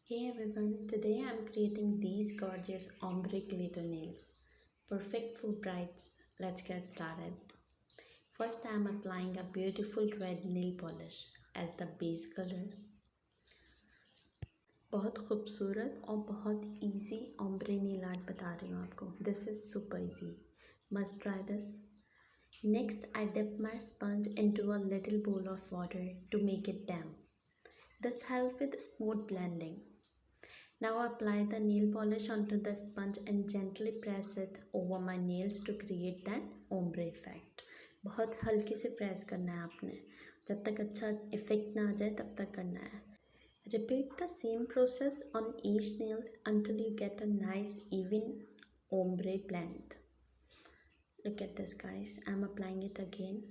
Hey everyone, today I'm creating these gorgeous ombre glitter nails. Perfect for brides. Let's get started. First I'm applying a beautiful red nail polish as the base color. बहुत खूबसूरत और बहुत easy ombre nail art बता रही हूँ आपको. This is super easy. Must try this. Next I dip my sponge into a little bowl of water to make it damp. This helps with smooth blending. Now apply the nail polish onto the sponge and gently press it over my nails to create that ombre effect. बहुत हल्के से press करना है आपने, जब तक अच्छा effect ना आ जाए तब तक करना है. Repeat the same process on each nail until you get a nice even ombre blend. Look at this guys, I'm applying it again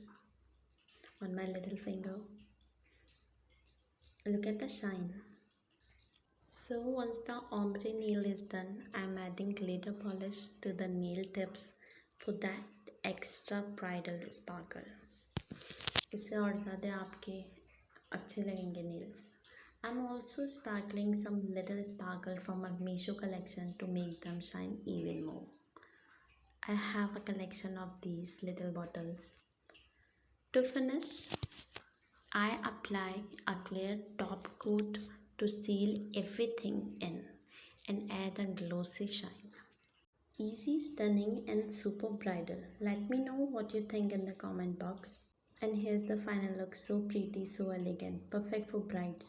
on my little finger. Look at the shine. So once the ombre nail is done, I am adding glitter polish to the nail tips for that extra bridal sparkle. इससे और ज़्यादा आपके अच्छे लगेंगे nails. I am also sparkling some little sparkle from my Meesho collection to make them shine even more. I have a collection of these little bottles. To finish, I apply a clear top coat to seal everything in and add a glossy shine. Easy, stunning and super bridal. Let me know what you think in the comment box. And here's the final look, so pretty, so elegant, perfect for brides.